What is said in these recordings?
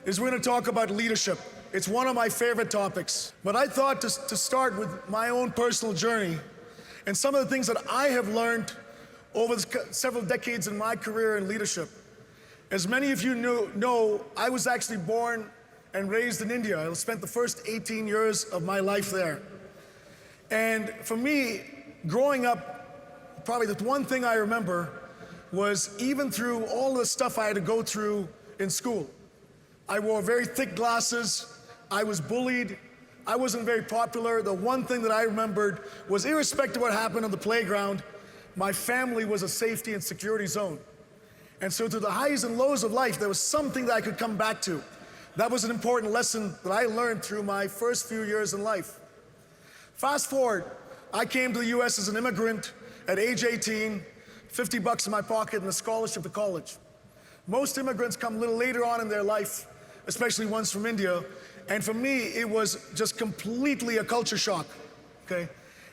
is we're going to talk about leadership. It's one of my favorite topics. But I thought to start with my own personal journey and some of the things that I have learned over several decades in my career in leadership. As many of you know, I was actually born and raised in India. I spent the first 18 years of my life there. And for me, growing up, probably the one thing I remember was even through all the stuff I had to go through in school. I wore very thick glasses, I was bullied, I wasn't very popular. The one thing that I remembered was, irrespective of what happened on the playground, my family was a safety and security zone. And so through the highs and lows of life, there was something that I could come back to. That was an important lesson that I learned through my first few years in life. Fast forward, I came to the US as an immigrant at age 18, 50 bucks in my pocket and a scholarship to college. Most immigrants come a little later on in their life, especially ones from India. And for me, it was just completely a culture shock, okay?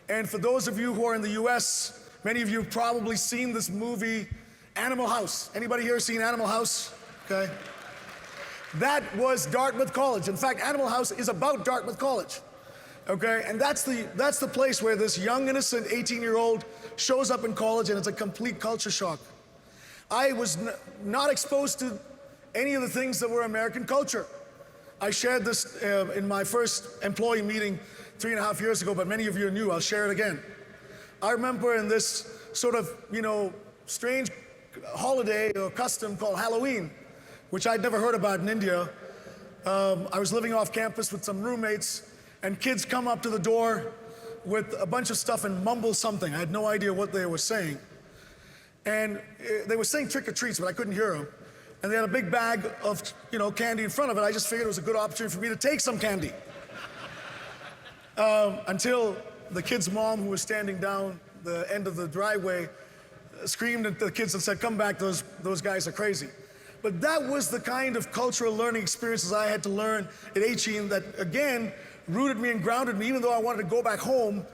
And for those of you who are in the US, many of you have probably seen this movie, Animal House. Anybody here seen Animal House? Okay. That was Dartmouth College. In fact, Animal House is about Dartmouth College. Okay, and that's the place where this young, innocent 18-year-old shows up in college, and it's a complete culture shock. I was not exposed to any of the things that were American culture. I shared this in my first employee meeting 3.5 years ago, but many of you are new. I'll share it again. I remember in this sort of, strange holiday or custom called Halloween, which I'd never heard about in India. I was living off campus with some roommates, and kids come up to the door with a bunch of stuff and mumble something. I had no idea what they were saying. And they were saying trick or treats, but I couldn't hear them. And they had a big bag of, candy in front of it. I just figured it was a good opportunity for me to take some candy. Until the kid's mom, who was standing down the end of the driveway, screamed at the kids and said, "Come back, those guys are crazy." But that was the kind of cultural learning experiences I had to learn at 18 that, again, rooted me and grounded me, even though I wanted to go back home,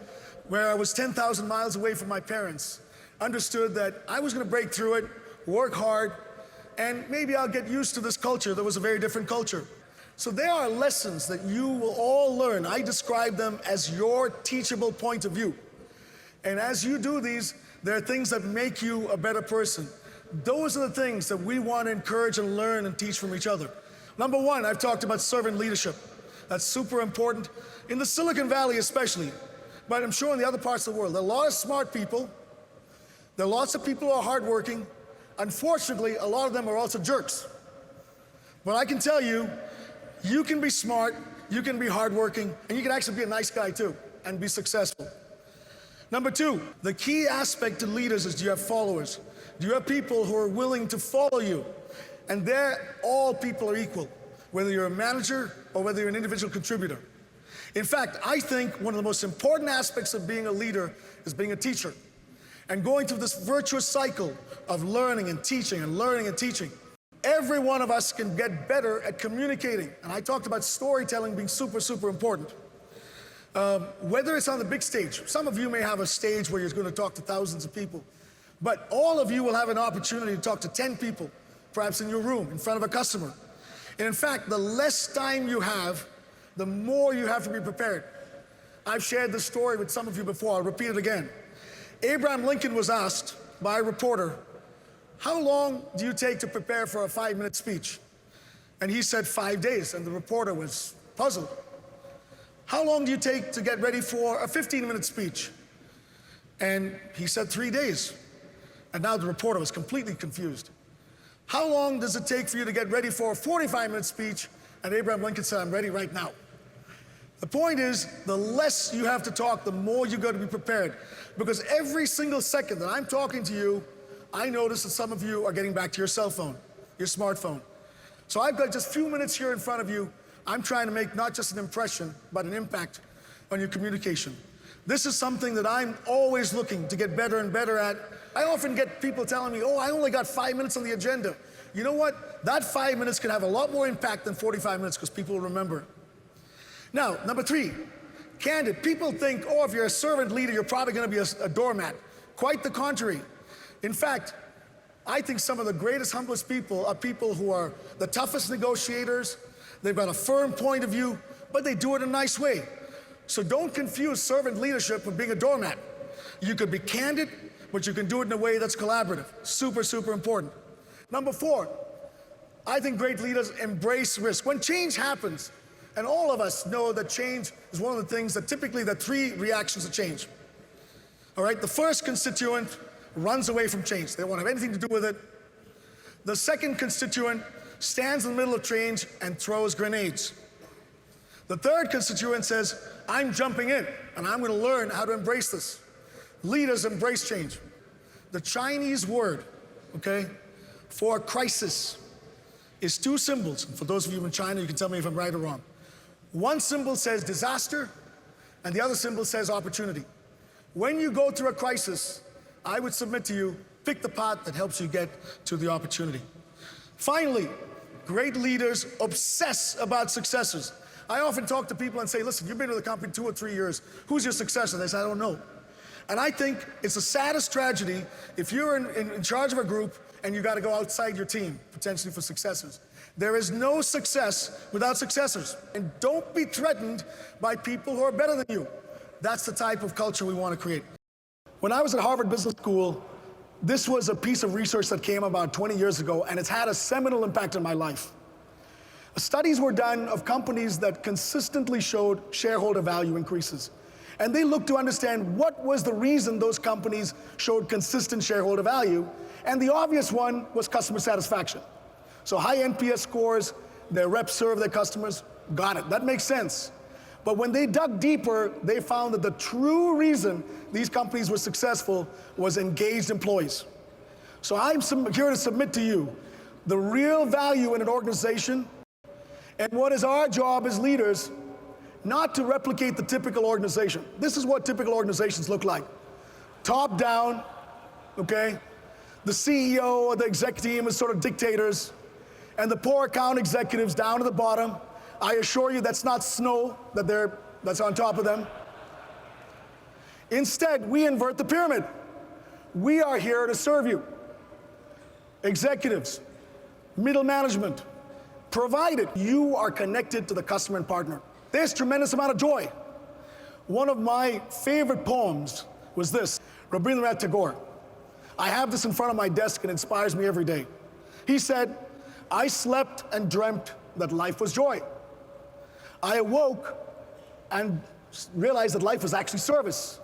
where I was 10,000 miles away from my parents. Understood that I was going to break through it, work hard, and maybe I'll get used to this culture that was a very different culture. So there are lessons that you will all learn. I describe them as your teachable point of view. And as you do these, there are things that make you a better person. Those are the things that we want to encourage and learn and teach from each other. Number one, I've talked about servant leadership. That's super important, in the Silicon Valley especially, but I'm sure in the other parts of the world. There are a lot of smart people. There are lots of people who are hardworking. Unfortunately, a lot of them are also jerks. But I can tell you, you can be smart, you can be hardworking, and you can actually be a nice guy too, and be successful. Number two, the key aspect to leaders is, do you have followers? Do you have people who are willing to follow you? And there, all people are equal, whether you're a manager or whether you're an individual contributor. In fact, I think one of the most important aspects of being a leader is being a teacher and going through this virtuous cycle of learning and teaching and learning and teaching. Every one of us can get better at communicating. And I talked about storytelling being super, super important. Whether it's on the big stage, some of you may have a stage where you're going to talk to thousands of people, but all of you will have an opportunity to talk to 10 people, perhaps in your room, in front of a customer. And in fact, the less time you have, the more you have to be prepared. I've shared this story with some of you before, I'll repeat it again. Abraham Lincoln was asked by a reporter, "How long do you take to prepare for a 5-minute speech?" And he said 5 days, and the reporter was puzzled. "How long do you take to get ready for a 15-minute speech?" And he said 3 days. And now the reporter was completely confused. "How long does it take for you to get ready for a 45-minute speech?" And Abraham Lincoln said, "I'm ready right now." The point is, the less you have to talk, the more you got to be prepared. Because every single second that I'm talking to you, I notice that some of you are getting back to your cell phone, your smartphone. So I've got just a few minutes here in front of you. I'm trying to make not just an impression, but an impact on your communication. This is something that I'm always looking to get better and better at. I often get people telling me, "Oh, I only got 5 minutes on the agenda." You know what? That 5 minutes can have a lot more impact than 45 minutes because people will remember. Now, number three, candid. People think, oh, if you're a servant leader, you're probably going to be a doormat. Quite the contrary. In fact, I think some of the greatest, humblest people are people who are the toughest negotiators, They've got a firm point of view, but they do it in a nice way. So don't confuse servant leadership with being a doormat. You could be candid, but you can do it in a way that's collaborative. Super, super important. Number 4, I think great leaders embrace risk. When change happens, and all of us know that change is one of the things that typically there are 3 reactions to change. All right, the first constituent runs away from change. They won't have anything to do with it. The second constituent stands in the middle of change and throws grenades. The third constituent says, I'm jumping in, and I'm going to learn how to embrace this. Leaders embrace change. The Chinese word, okay, for crisis is 2 symbols. For those of you in China, you can tell me if I'm right or wrong. One symbol says disaster, and the other symbol says opportunity. When you go through a crisis, I would submit to you, pick the path that helps you get to the opportunity. Finally, great leaders obsess about successors. I often talk to people and say, listen, you've been with the company 2 or 3 years. Who's your successor? They say, I don't know. And I think it's the saddest tragedy if you're in charge of a group and you got to go outside your team, potentially for successors. There is no success without successors. And don't be threatened by people who are better than you. That's the type of culture we want to create. When I was at Harvard Business School, this was a piece of research that came about 20 years ago, and it's had a seminal impact on my life. Studies were done of companies that consistently showed shareholder value increases. And they looked to understand what was the reason those companies showed consistent shareholder value. And the obvious one was customer satisfaction. So high NPS scores, their reps serve their customers, got it, that makes sense. But when they dug deeper, they found that the true reason these companies were successful was engaged employees. So I'm here to submit to you the real value in an organization, and what is our job as leaders, not to replicate the typical organization. This is what typical organizations look like. Top down, okay? The CEO or the exec team is sort of dictators, and the poor account executives down at the bottom. I assure you that's not snow that's on top of them. Instead, we invert the pyramid. We are here to serve you. Executives, middle management, provided you are connected to the customer and partner. There's tremendous amount of joy. One of my favorite poems was this, Rabindranath Tagore. I have this in front of my desk and it inspires me every day. He said, I slept and dreamt that life was joy. I awoke and realized that life was actually service.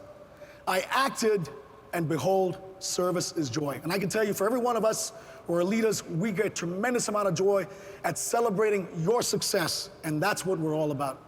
I acted, and behold, service is joy. And I can tell you, for every one of us who are leaders, we get a tremendous amount of joy at celebrating your success, and that's what we're all about.